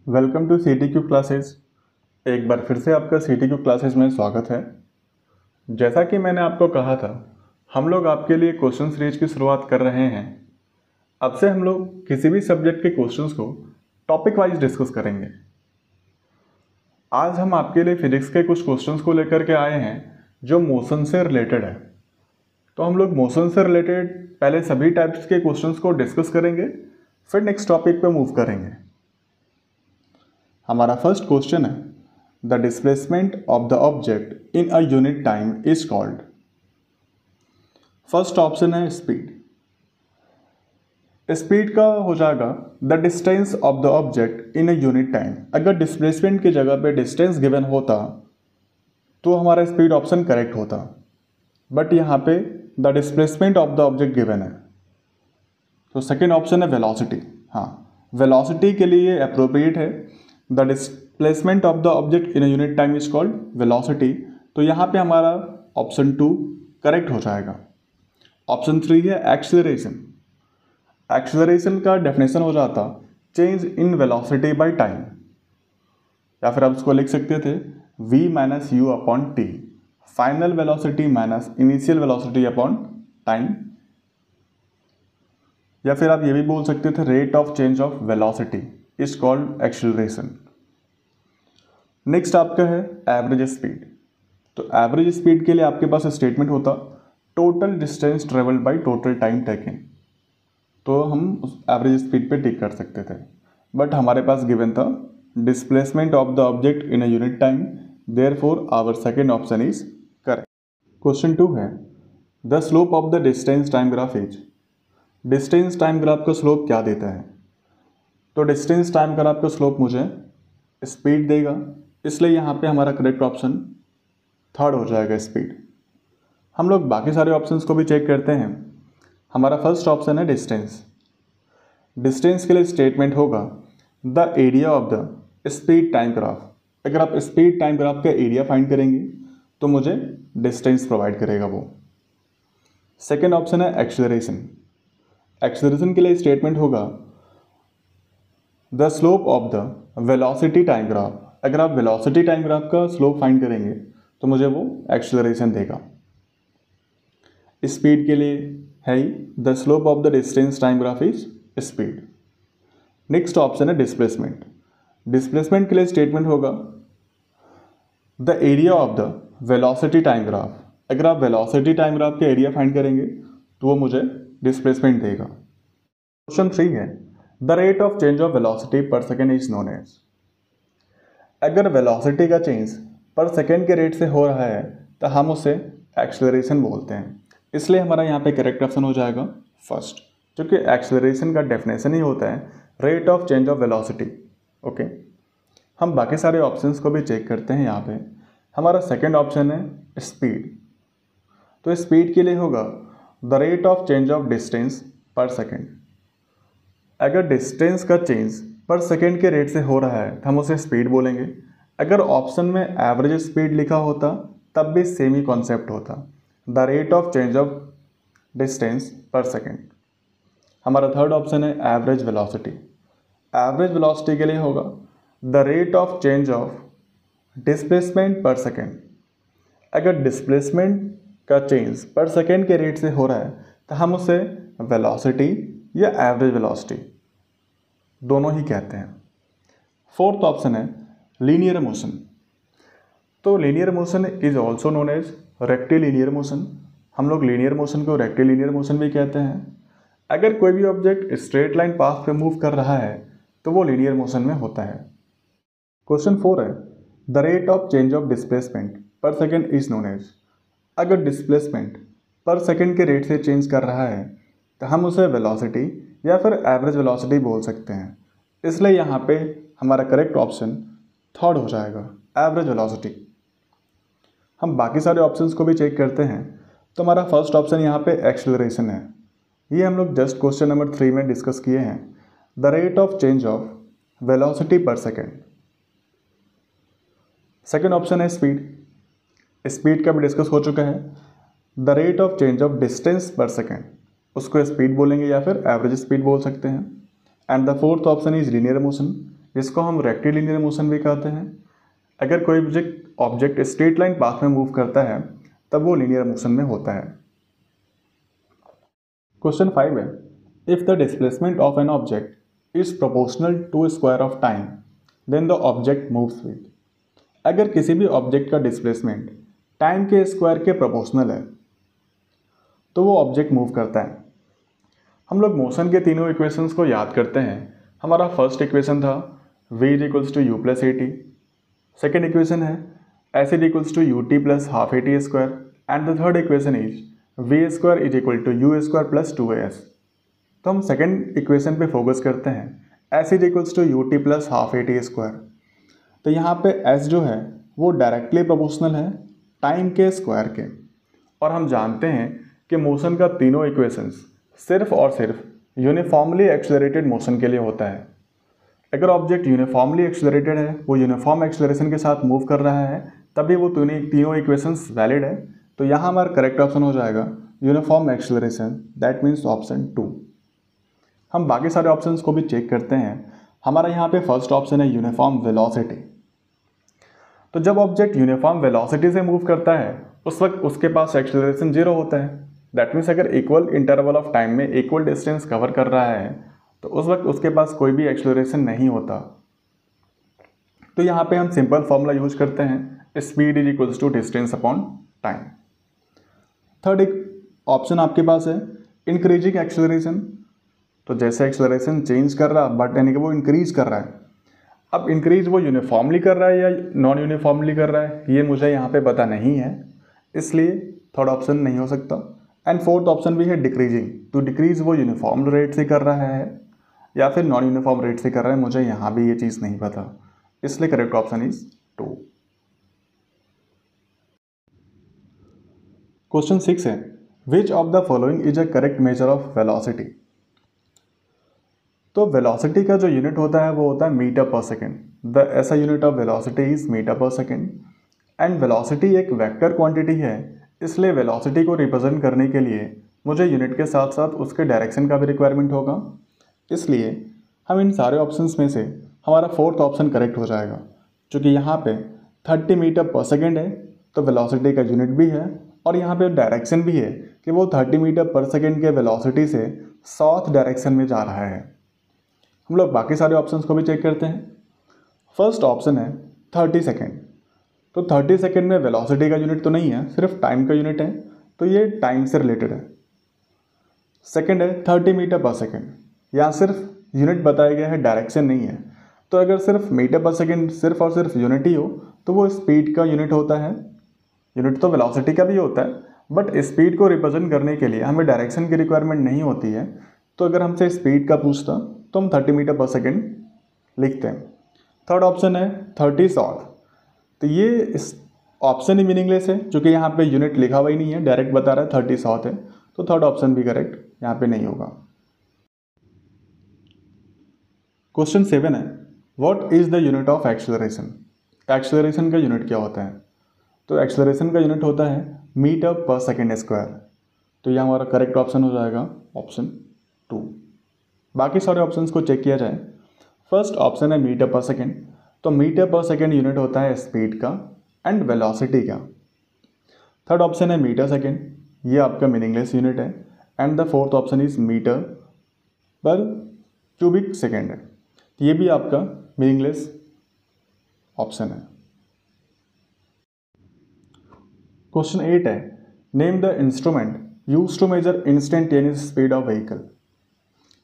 Welcome to CTQ classes. एक बार फिर से आपका CTQ क्लासेस में स्वागत है। जैसा कि मैंने आपको कहा था, हम लोग आपके लिए क्वेश्चन सीरीज की शुरुआत कर रहे हैं। अब से हम लोग किसी भी सब्जेक्ट के क्वेश्चंस को टॉपिक वाइज डिस्कस करेंगे। आज हम आपके लिए फिजिक्स के कुछ क्वेश्चंस को लेकर के आए हैं जो मोशन से रिलेटेड है। तो हम लोग मोशन से रिलेटेड पहले सभी टाइप्स के क्वेश्चंस को डिस्कस करेंगे, फिर नेक्स्ट टॉपिक पे मूव करेंगे। हमारा फर्स्ट क्वेश्चन है, the displacement of the object in a unit time is called. First option है स्पीड। स्पीड का हो जाएगा the distance of the object in a unit time. अगर डिस्प्लेसमेंट की जगह पे डिस्टेंस गिवन होता तो हमारा स्पीड ऑप्शन करेक्ट होता, बट यहाँ पे the displacement of the object given है, तो सेकेंड ऑप्शन है वेलोसिटी। हाँ, वेलोसिटी के लिए अप्रोप्रिएट है। The displacement of the object in a unit time is called velocity, तो यहाँ पे हमारा ऑप्शन 2 करेक्ट हो जाएगा। ऑप्शन 3 है एक्सेलरेशन। एक्सेलरेशन का डेफिनेशन हो जाता change in velocity by time, या फिर आप इसको लिख सकते थे v minus you upon T, final velocity minus initial velocity upon time, या फिर आप ये भी बोल सकते थे rate of change of velocity is called acceleration. Next आपका है एवरेज स्पीड। तो एवरेज स्पीड के लिए आपके पास स्टेटमेंट होता total distance travelled by total time taken, तो हम उस एवरेज स्पीड पे टिक कर सकते थे, बट हमारे पास गिवन था displacement of the object in a unit time, therefore our second option is correct. Question 2 है, the slope of the distance time graph is. Distance time graph का स्लोप क्या देता है? तो डिस्टेंस टाइम ग्राफ का slope मुझे speed देगा, इसलिए यहाँ पे हमारा करेक्ट ऑप्शन थर्ड हो जाएगा, स्पीड। हम लोग बाकी सारे ऑप्शंस को भी चेक करते हैं। हमारा फर्स्ट ऑप्शन है डिस्टेंस। डिस्टेंस के लिए स्टेटमेंट होगा the area of the speed time graph. अगर आप स्पीड टाइम ग्राफ का एरिया फाइंड करेंगे तो मुझे डिस्टेंस प्रोवाइड करेगा वो। सेकेंड ऑप्शन है एक्सेलरेशन। एक्सेलरेशन के लिए स्टेटमेंट होगा the slope of the velocity time graph. अगर आप वेलोसिटी टाइम ग्राफ का स्लोप फाइंड करेंगे तो मुझे वो एक्सेलरेशन देगा। स्पीड के लिए है ही the slope of the distance time graph is speed. Next option है डिस्प्लेसमेंट। डिस्प्लेसमेंट के लिए स्टेटमेंट होगा the area of the velocity time graph. अगर आप वेलोसिटी टाइम ग्राफ का एरिया फाइंड करेंगे तो वो मुझे डिस्प्लेसमेंट देगा। क्वेश्चन 3 है, the rate of change of velocity per second is known as. अगर वेलोसिटी का चेंज पर सेकेंड के रेट से हो रहा है तो हम उसे एक्सेलरेशन बोलते हैं, इसलिए हमारा यहाँ पे करेक्ट ऑप्शन हो जाएगा फर्स्ट, क्योंकि एक्सेलरेशन का डेफिनेशन ही होता है rate of change of velocity. Okay, हम बाकी सारे ऑप्शंस को भी चेक करते हैं। यहाँ पे हमारा सेकेंड ऑप्शन है स्पीड। तो स्पीड के लिए होगा the rate of change of distance पर सेकेंड। अगर डिस्टेंस का चेंज पर सेकेंड के रेट से हो रहा है तो हम उसे स्पीड बोलेंगे। अगर ऑप्शन में एवरेज स्पीड लिखा होता तब भी सेम ही कॉन्सेप्ट होता, the rate of change of distance पर सेकेंड। हमारा थर्ड ऑप्शन है एवरेज वेलोसिटी। एवरेज वेलोसिटी के लिए होगा the rate of change of displacement पर सेकेंड। अगर डिस्प्लेसमेंट का चेंज पर सेकेंड के रेट से हो रहा है तो हम उसे वेलोसिटी या एवरेज वेलोसिटी दोनों ही कहते हैं। फोर्थ ऑप्शन है लीनियर मोशन। तो linear motion is also known as rectilinear motion. हम लोग लीनियर मोशन को रेक्टिलिनियर मोशन भी कहते हैं। अगर कोई भी ऑब्जेक्ट स्ट्रेट लाइन पाथ पे मूव कर रहा है तो वो लीनियर मोशन में होता है। क्वेश्चन 4 है, the rate of change of displacement पर सेकेंड इज नोन एज। अगर डिस्प्लेसमेंट पर सेकेंड के रेट से चेंज कर रहा है तो हम उसे वेलोसिटी या फिर एवरेज वेलोसिटी बोल सकते हैं, इसलिए यहाँ पे हमारा करेक्ट ऑप्शन थर्ड हो जाएगा, एवरेज वेलोसिटी। हम बाकी सारे ऑप्शंस को भी चेक करते हैं। तो हमारा फर्स्ट ऑप्शन यहाँ पे एक्सेलरेशन है, ये हम लोग जस्ट क्वेश्चन नंबर 3 में डिस्कस किए हैं, the rate of change of velocity per second. Second option है स्पीड। स्पीड का भी डिस्कस हो चुका है, the rate of change of distance पर सेकेंड, उसको स्पीड बोलेंगे या फिर एवरेज स्पीड बोल सकते हैं। And the fourth option is linear motion. जिसको हम रेक्टिलिनियर मोशन भी कहते हैं। अगर कोई ऑब्जेक्ट स्ट्रेट लाइन पाथ में मूव करता है तब वो लीनियर मोशन में होता है। क्वेश्चन 5 है, if the displacement of an object is proportional to square of time then the object moves with. अगर किसी भी ऑब्जेक्ट का डिस्प्लेसमेंट टाइम के स्क्वायर के प्रोपोर्शनल है तो वो ऑब्जेक्ट मूव करता है। हम लोग मोशन के तीनों इक्वेशंस को याद करते हैं। हमारा फर्स्ट इक्वेशन था v is equals to u plus a t. Second equation है s is equals to u t plus half a t square and the third equation is v square is equal to u square plus 2as। तो हम second equation पे focus करते हैं s is equals to u t plus half a t square. तो यहाँ पे s जो है वो डायरेक्टली प्रोपोर्शनल है टाइम के स्क्वायर के, और हम जानते हैं कि मोशन का तीनों इक्वेशंस सिर्फ और सिर्फ यूनिफॉर्मली एक्सेलरेटेड मोशन के लिए होता है। अगर ऑब्जेक्ट यूनिफॉर्मली एक्सेलरेटेड है, वो यूनिफॉर्म एक्सेलरेशन के साथ मूव कर रहा है, तभी वो तीनों इक्वेशंस वैलिड है। तो यहाँ हमारा करेक्ट ऑप्शन हो जाएगा uniform acceleration, that means option 2। हम बाकी सारे ऑप्शंस को भी चेक करते हैं। हमारा यहाँ पे फर्स्ट ऑप्शन है यूनिफॉर्म वेलोसिटी। तो जब ऑब्जेक्ट यूनिफॉर्म वेलोसिटी से मूव करता है उस वक्त उसके पास एक्सेलरेशन 0 होता है। दैट मीन्स अगर इक्वल इंटरवल ऑफ टाइम में इक्वल डिस्टेंस कवर कर रहा है तो उस वक्त उसके पास कोई भी एक्सेलरेशन नहीं होता। तो यहाँ पे हम सिंपल फॉर्मूला यूज करते हैं, speed is equals to distance upon time. Third एक ऑप्शन आपके पास है इंक्रीजिंग एक्सेलरेशन। तो जैसे एक्सेलरेशन चेंज कर रहा बट यानी कि वो इंक्रीज कर रहा है। अब इंक्रीज वो यूनिफॉर्मली कर रहा है या नॉन यूनिफॉर्मली कर रहा है ये मुझे यहाँ पे पता नहीं है, इसलिए थर्ड ऑप्शन नहीं हो सकता। एंड फोर्थ ऑप्शन भी है डिक्रीजिंग। तो डिक्रीज वो यूनिफॉर्म रेट से कर रहा है या फिर नॉन यूनिफॉर्म रेट से कर रहा है, मुझे यहाँ भी ये चीज़ नहीं पता, इसलिए करेक्ट ऑप्शन इज 2। क्वेश्चन 6 है विच of the following is a correct measure of velocity. तो वेलोसिटी का जो यूनिट होता है वो होता है metre per second. The SI unit of velocity is metre per second. And velocity एक वेक्टर क्वांटिटी है, इसलिए वेलोसिटी को रिप्रेजेंट करने के लिए मुझे यूनिट के साथ साथ उसके डायरेक्शन का भी रिक्वायरमेंट होगा। इसलिए हम इन सारे ऑप्शंस में से हमारा फोर्थ ऑप्शन करेक्ट हो जाएगा, क्योंकि यहाँ पे 30 मीटर पर सेकेंड है तो वेलोसिटी का यूनिट भी है और यहाँ पे डायरेक्शन भी है कि वो 30 मीटर पर सेकेंड के वेलोसिटी से साउथ डायरेक्शन में जा रहा है। हम लोग बाकी सारे ऑप्शंस को भी चेक करते हैं। फर्स्ट ऑप्शन है 30 सेकेंड। तो 30 सेकेंड में वेलोसिटी का यूनिट तो नहीं है, सिर्फ टाइम का यूनिट है, तो ये टाइम से रिलेटेड है। सेकेंड है 30 मीटर पर सेकेंड, यहाँ सिर्फ यूनिट बताया गया है, डायरेक्शन नहीं है। तो अगर सिर्फ मीटर पर सेकेंड सिर्फ और सिर्फ यूनिट ही हो तो वो स्पीड का यूनिट होता है। यूनिट तो वेलोसिटी का भी होता है बट स्पीड को रिप्रेजेंट करने के लिए हमें डायरेक्शन की रिक्वायरमेंट नहीं होती है। तो अगर हमसे स्पीड का पूछता तो हम 30 मीटर पर सेकेंड लिखते हैं। थर्ड ऑप्शन है 30 साउथ। तो ये इस ऑप्शन ही मीनिंगलेस है क्योंकि यहाँ पे यूनिट लिखा हुआ ही नहीं है, डायरेक्ट बता रहा है 30 साउथ है, तो थर्ड ऑप्शन भी करेक्ट यहाँ पे नहीं होगा। क्वेश्चन 7 है what is the unit of acceleration. Acceleration का यूनिट क्या होता है। तो एक्सेलरेशन का यूनिट होता है मीटर पर सेकेंड स्क्वायर। तो यह हमारा करेक्ट ऑप्शन हो जाएगा ऑप्शन 2। बाकी सारे ऑप्शंस को चेक किया जाए। फर्स्ट ऑप्शन है मीटर पर सेकेंड। तो मीटर पर सेकेंड यूनिट होता है स्पीड का एंड वेलोसिटी का। थर्ड ऑप्शन है मीटर सेकेंड, ये आपका मीनिंगलेस यूनिट है। And the fourth option is metre per cubic second है, ये भी आपका मीनिंगलेस ऑप्शन है। क्वेश्चन 8 है name the instrument use to measure instantaneous speed of vehicle.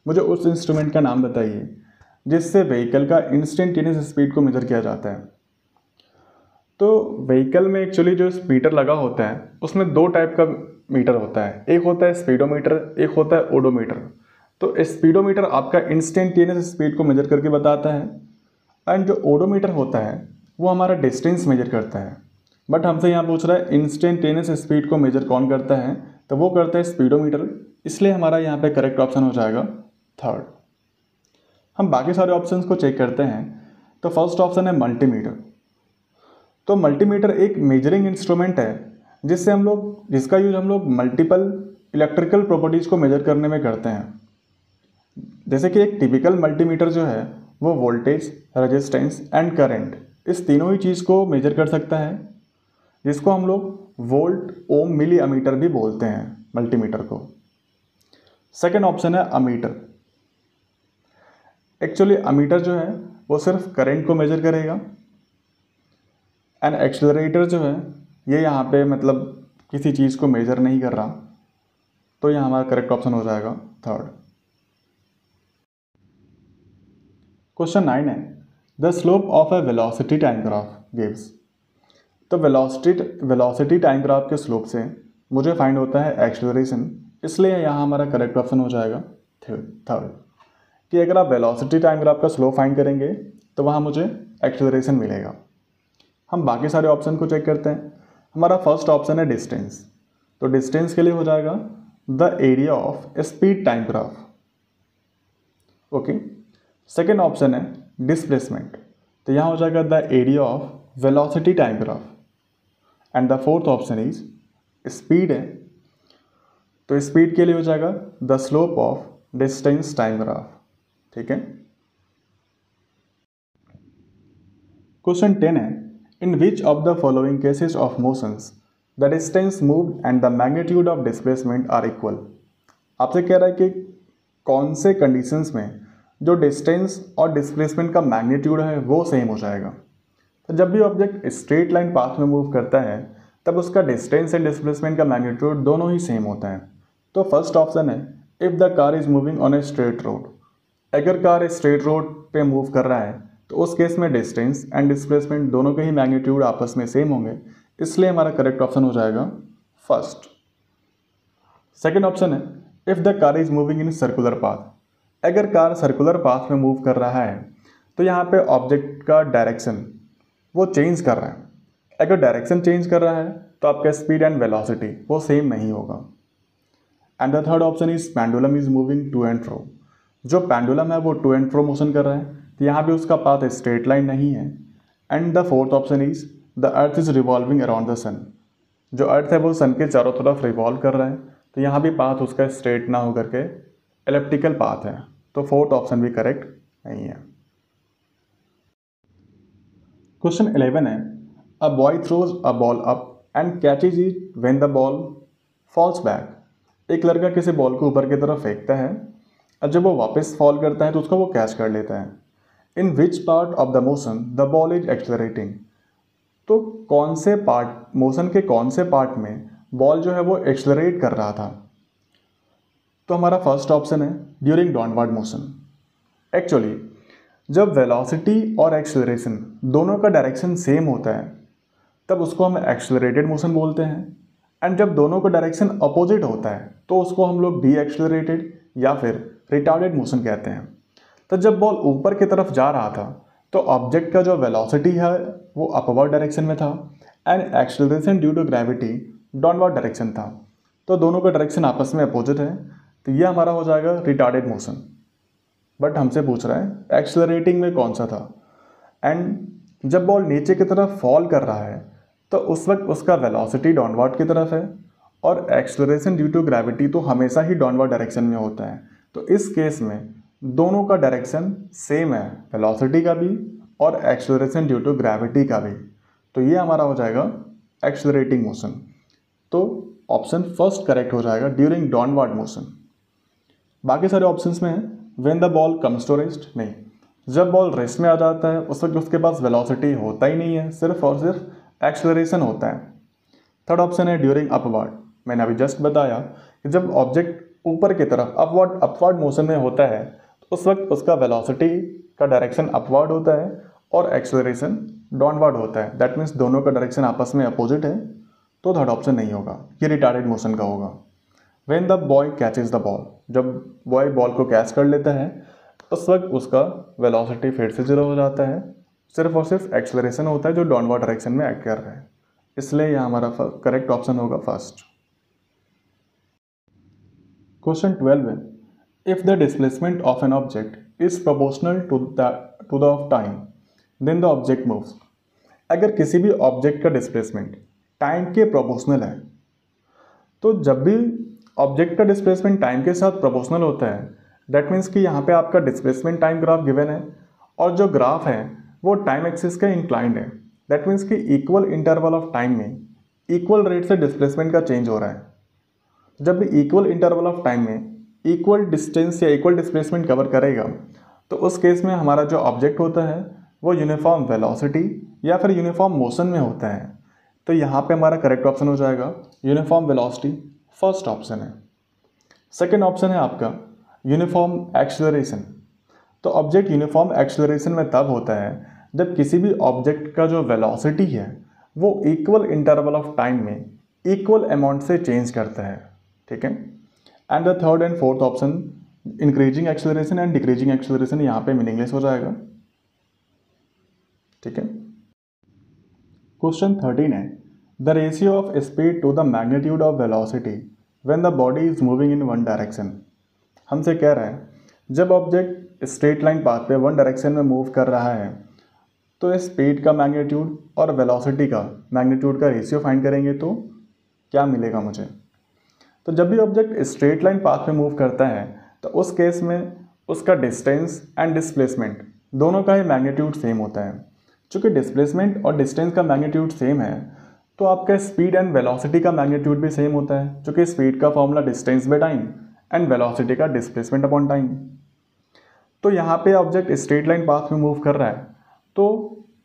मुझे उस इंस्ट्रूमेंट का नाम बताइए जिससे व्हीकल का इंस्टेंटेनियस स्पीड को मेजर किया जाता है। तो व्हीकल में एक्चुअली जो मीटर लगा होता है उसमें दो टाइप का मीटर होता है, एक होता है स्पीडोमीटर, एक होता है ओडोमीटर। तो स्पीडोमीटर आपका इंस्टेंटेनियस स्पीड को मेजर करके बताता है एंड जो ओडोमीटर होता है वो हमारा डिस्टेंस मेजर करता है। बट हमसे यहाँ पूछ रहा है इंस्टेंटेनियस स्पीड को मेजर कौन करता है, तो वो करता है स्पीडोमीटर, इसलिए हमारा यहाँ पे करेक्ट ऑप्शन हो जाएगा थर्ड। हम बाकी सारे ऑप्शंस को चेक करते हैं। तो फर्स्ट ऑप्शन है मल्टीमीटर। तो मल्टीमीटर एक मेजरिंग इंस्ट्रूमेंट है जिसका यूज हम लोग मल्टीपल इलेक्ट्रिकल प्रॉपर्टीज़ को मेजर करने में करते हैं। जैसे कि एक टिपिकल मल्टीमीटर जो है वो वोल्टेज, रेजिस्टेंस एंड करंट, इस तीनों ही चीज़ को मेजर कर सकता है, जिसको हम लोग वोल्ट, ओम, मिली अमीटर भी बोलते हैं, मल्टीमीटर को। सेकेंड ऑप्शन है अमीटर। एक्चुअली अमीटर जो है वो सिर्फ करंट को मेजर करेगा, एंड एक्सेलरेटर जो है ये यहाँ पे मतलब किसी चीज़ को मेजर नहीं कर रहा, तो यहाँ हमारा करेक्ट ऑप्शन हो जाएगा थर्ड। क्वेश्चन 9 है the slope of A velocity time graph gives. तो वेलोसिटी टाइम ग्राफ के स्लोप से मुझे फाइंड होता है एक्सेलरेशन, इसलिए यहाँ हमारा करेक्ट ऑप्शन हो जाएगा थर्ड, कि अगर आप वेलोसिटी टाइम ग्राफ का स्लोप फाइंड करेंगे तो वहाँ मुझे एक्सेलरेशन मिलेगा। हम बाकी सारे ऑप्शन को चेक करते हैं। हमारा फर्स्ट ऑप्शन है डिस्टेंस, तो डिस्टेंस के लिए हो जाएगा the area of speed time graph. Okay, second option है डिस्प्लेसमेंट, तो यहाँ हो जाएगा the area of velocity time graph, and the fourth option is speed है, तो स्पीड के लिए हो जाएगा the slope of distance time graph. ठीक है। क्वेश्चन 10 है in which of the following cases of motions the distance moved and the magnitude of displacement are equal. आपसे कह रहा है कि कौन से कंडीशंस में जो डिस्टेंस और डिस्प्लेसमेंट का मैग्नीट्यूड है वो सेम हो जाएगा। तो जब भी ऑब्जेक्ट स्ट्रेट लाइन पाथ में मूव करता है तब उसका डिस्टेंस एंड डिस्प्लेसमेंट का मैग्नीट्यूड दोनों ही सेम होता है। तो फर्स्ट ऑप्शन है if the car is moving on a straight road. अगर कार स्ट्रेट रोड पे मूव कर रहा है तो उस केस में डिस्टेंस एंड डिस्प्लेसमेंट दोनों के ही मैग्नीट्यूड आपस में सेम होंगे, इसलिए हमारा करेक्ट ऑप्शन हो जाएगा फर्स्ट। सेकेंड ऑप्शन है if the car is moving in circular path. अगर कार सर्कुलर पाथ में मूव कर रहा है तो यहाँ पे ऑब्जेक्ट का डायरेक्शन वो चेंज कर रहा है। अगर डायरेक्शन चेंज कर रहा है तो आपका स्पीड एंड वेलोसिटी वो सेम नहीं होगा। And the third option is pendulum is moving to and fro. जो पेंडुलम है वो टू एंड फ्रो मोशन कर रहा है, तो यहाँ भी उसका पाथ स्ट्रेट लाइन नहीं है। And the fourth option is the earth is revolving around the sun. जो अर्थ है वो सन के चारों तरफ रिवॉल्व कर रहा है, तो यहाँ भी पाथ उसका स्ट्रेट ना होकर के एलिप्टिकल पाथ है, तो फोर्थ ऑप्शन भी करेक्ट नहीं है। क्वेश्चन 11 है a boy throws a ball up and catches it when the ball falls back. एक लड़का किसी बॉल को ऊपर की तरफ फेंकता है और जब वो वापस फॉल करता है तो उसको वो कैच कर लेता है। In which part of the motion the ball is accelerating. तो कौन से पार्ट, मोशन के कौन से पार्ट में बॉल जो है वो एक्सेलरेट कर रहा था। तो हमारा फर्स्ट ऑप्शन है ड्यूरिंग डाउनवर्ड मोशन। एक्चुअली जब वेलोसिटी और एक्सेलरेशन दोनों का डायरेक्शन सेम होता है तब उसको हम एक्सेलरेटेड मोशन बोलते हैं, एंड जब दोनों का डायरेक्शन अपोजिट होता है तो उसको हम लोग डी एक्सेलरेटेड या फिर रिटार्डेड मोशन कहते हैं। तो जब बॉल ऊपर की तरफ जा रहा था तो ऑब्जेक्ट का जो वेलोसिटी है वो अपवर्ड डायरेक्शन में था and acceleration due to gravity downward direction था, तो दोनों का डायरेक्शन आपस में अपोजिट है, तो ये हमारा हो जाएगा रिटार्डेड मोशन। बट हमसे पूछ रहा है एक्सेलरेटिंग में कौन सा था, एंड जब बॉल नीचे की तरफ फॉल कर रहा है तो उस वक्त उसका वेलोसिटी डाउनवर्ड की तरफ है और एक्सेलरेशन ड्यू टू ग्रेविटी तो हमेशा ही डाउनवर्ड डायरेक्शन में होता है। तो इस केस में दोनों का डायरेक्शन सेम है, वेलोसिटी का भी और एक्सेलरेशन ड्यू टू ग्रेविटी का भी, तो ये हमारा हो जाएगा एक्सेलरेटिंग मोशन। तो ऑप्शन फर्स्ट करेक्ट हो जाएगा ड्यूरिंग डाउनवर्ड मोशन। बाकी सारे ऑप्शंस में है when the ball comes to rest, नहीं, जब बॉल रेस्ट में आ जाता है उस वक्त उसके पास वेलोसिटी होता ही नहीं है, सिर्फ और सिर्फ एक्सेलरेशन होता है। थर्ड ऑप्शन है ड्यूरिंग अपवर्ड। मैंने अभी जस्ट बताया कि जब ऑब्जेक्ट ऊपर की तरफ अपवर्ड मोशन में होता है तो उस वक्त उसका वेलोसिटी का डायरेक्शन अपवर्ड होता है और एक्सेलरेशन डाउनवर्ड होता है। दैट मीन्स दोनों का डायरेक्शन आपस में अपोजिट है, तो थर्ड ऑप्शन नहीं होगा, ये रिटार्डेड मोशन का होगा। When the boy catches the ball, जब बॉय बॉल को कैच कर लेता है उस वक्त उसका वेलोसिटी फिर से जीरो हो जाता है, सिर्फ और सिर्फ एक्सेलरेशन होता है जो डाउनवर्ड डायरेक्शन में एक्ट कर रहा है, इसलिए यह हमारा करेक्ट ऑप्शन होगा फर्स्ट। क्वेश्चन 12 है if the displacement of an object is proportional to the of time then the object moves. अगर किसी भी ऑब्जेक्ट का डिस्प्लेसमेंट टाइम के प्रोपोर्शनल है, तो जब भी ऑब्जेक्ट का डिस्प्लेसमेंट टाइम के साथ प्रोपोर्शनल होता है दैट मीन्स कि यहाँ पे आपका डिस्प्लेसमेंट टाइम ग्राफ गिवन है और जो ग्राफ है वो टाइम एक्सिस का इंक्लाइंड है। दैट मीन्स कि इक्वल इंटरवल ऑफ टाइम में इक्वल रेट से डिस्प्लेसमेंट का चेंज हो रहा है। जब भी इक्वल इंटरवल ऑफ टाइम में इक्वल डिस्टेंस या इक्वल डिस्प्लेसमेंट कवर करेगा तो उस केस में हमारा जो ऑब्जेक्ट होता है वो यूनिफॉर्म वेलोसिटी या फिर यूनिफॉर्म मोशन में होता है। तो यहाँ पे हमारा करेक्ट ऑप्शन हो जाएगा यूनिफॉर्म वेलोसिटी, फर्स्ट ऑप्शन है। सेकेंड ऑप्शन है आपका यूनिफॉर्म एक्सेलरेशन। तो ऑब्जेक्ट यूनिफॉर्म एक्सेलरेशन में तब होता है जब किसी भी ऑब्जेक्ट का जो वेलोसिटी है वो इक्वल इंटरवल ऑफ टाइम में इक्वल अमाउंट से चेंज करता है। ठीक है। And the third and fourth option increasing acceleration and decreasing acceleration यहाँ पे मीनिंगलेस हो जाएगा। ठीक है। क्वेश्चन 13 है the ratio of speed to the magnitude of velocity when the body is moving in one direction. हमसे कह रहा है जब ऑब्जेक्ट स्ट्रेट लाइन पाथ पे वन डायरेक्शन में मूव कर रहा है तो स्पीड का मैग्नीट्यूड और वेलोसिटी का मैग्नीट्यूड का रेशियो फाइंड करेंगे तो क्या मिलेगा मुझे। तो जब भी ऑब्जेक्ट स्ट्रेट लाइन पाथ पे मूव करता है तो उस केस में उसका डिस्टेंस एंड डिस्प्लेसमेंट दोनों का ही मैग्नीट्यूड सेम होता है। चूँकि डिस्प्लेसमेंट और डिस्टेंस का मैग्नीट्यूड सेम है तो आपका स्पीड एंड वेलोसिटी का मैग्नीट्यूड भी सेम होता है। चूँकि स्पीड का formula distance by time and velocity का डिस्प्लेसमेंट अपॉन टाइम। तो यहाँ पे ऑब्जेक्ट स्ट्रेट लाइन पाथ में मूव कर रहा है तो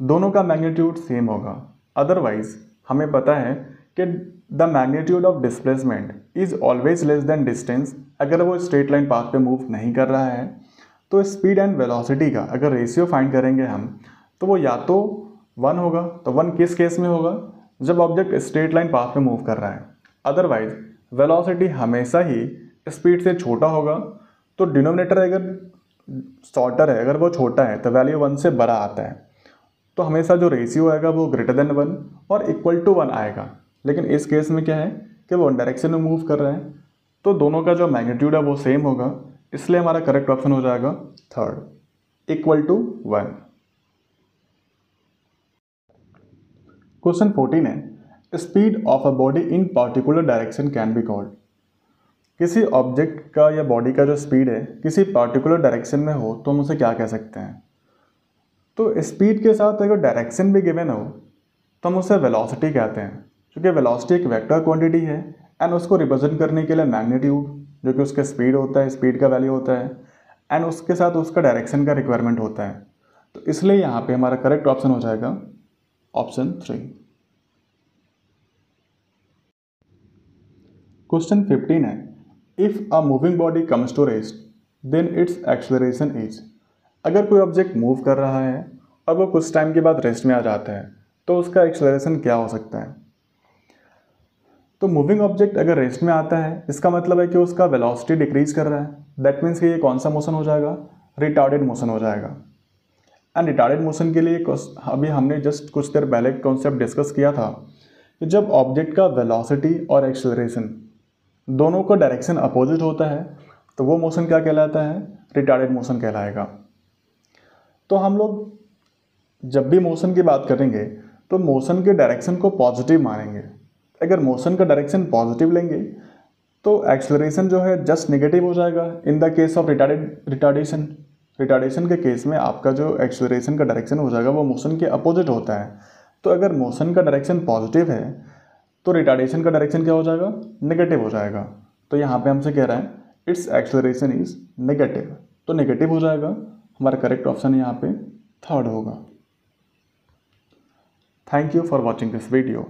दोनों का मैग्नीट्यूड सेम होगा। अदरवाइज हमें पता है कि the magnitude of displacement is always less than distance. अगर वो स्ट्रेट लाइन पाथ पे मूव नहीं कर रहा है तो स्पीड एंड वेलोसिटी का अगर रेशियो फाइंड करेंगे हम तो वो या तो 1 होगा। तो 1 किस केस में होगा जब ऑब्जेक्ट स्ट्रेट लाइन पाथ पे मूव कर रहा है। अदरवाइज वेलोसिटी हमेशा ही स्पीड से छोटा होगा। तो डिनोमिनेटर अगर शॉर्टर है, अगर वो छोटा है तो वैल्यू 1 से बड़ा आता है। तो हमेशा जो रेशियो आएगा वो ग्रेटर देन 1 और इक्वल टू 1 आएगा। लेकिन इस केस में क्या है कि वो वन डायरेक्शन में मूव कर रहे हैं तो दोनों का जो मैग्नीट्यूड है वो सेम होगा। इसलिए हमारा करेक्ट ऑप्शन हो जाएगा थर्ड, इक्वल टू 1। क्वेश्चन 14 है speed of a body in particular direction can be called. किसी ऑब्जेक्ट का या बॉडी का जो स्पीड है किसी पर्टिकुलर डायरेक्शन में हो तो हम उसे क्या कह सकते हैं। तो स्पीड के साथ अगर डायरेक्शन भी गिवन हो तो हम उसे वेलोसिटी कहते हैं। क्योंकि वेलोसिटी एक वेक्टर क्वांटिटी है एंड उसको रिप्रेजेंट करने के लिए मैग्नीट्यूड जो कि उसका स्पीड होता है, स्पीड का वैल्यू होता है एंड उसके साथ उसका डायरेक्शन का रिक्वायरमेंट होता है। तो इसलिए यहाँ पे हमारा करेक्ट ऑप्शन हो जाएगा ऑप्शन 3। क्वेश्चन 15 है if a moving body comes to rest then its acceleration is. अगर कोई ऑब्जेक्ट मूव कर रहा है और वो कुछ टाइम के बाद रेस्ट में आ जाता है तो उसका एक्सेलरेशन क्या हो सकता है। तो मूविंग ऑब्जेक्ट अगर रेस्ट में आता है इसका मतलब है कि उसका वेलोसिटी डिक्रीज कर रहा है। दैट मीन्स कि ये कौन सा मोशन हो जाएगा, रिटार्डेड मोशन हो जाएगा। एंड रिटार्डेड मोशन के लिए अभी हमने जस्ट कुछ देर पहले कॉन्सेप्ट डिस्कस किया था कि जब ऑब्जेक्ट का वेलोसिटी और एक्सेलरेशन दोनों का डायरेक्शन अपोजिट होता है तो वो मोशन क्या कहलाता है, रिटार्डेड मोशन कहलाएगा। तो हम लोग जब भी मोशन की बात करेंगे तो मोशन के डायरेक्शन को पॉजिटिव मानेंगे। अगर मोशन का डायरेक्शन पॉजिटिव लेंगे तो एक्सेलरेशन जो है जस्ट नेगेटिव हो जाएगा in the case of retardation. Retardation के केस में आपका जो एक्सेलरेशन का डायरेक्शन हो जाएगा वो मोशन के अपोजिट होता है। तो अगर मोशन का डायरेक्शन पॉजिटिव है तो रिटार्डेशन का डायरेक्शन क्या हो जाएगा, नेगेटिव हो जाएगा। तो यहाँ पे हमसे कह रहा है इट्स एक्सेलरेशन इज नेगेटिव, तो नेगेटिव हो जाएगा। हमारा करेक्ट ऑप्शन यहाँ पे थर्ड होगा। Thank you for watching this video.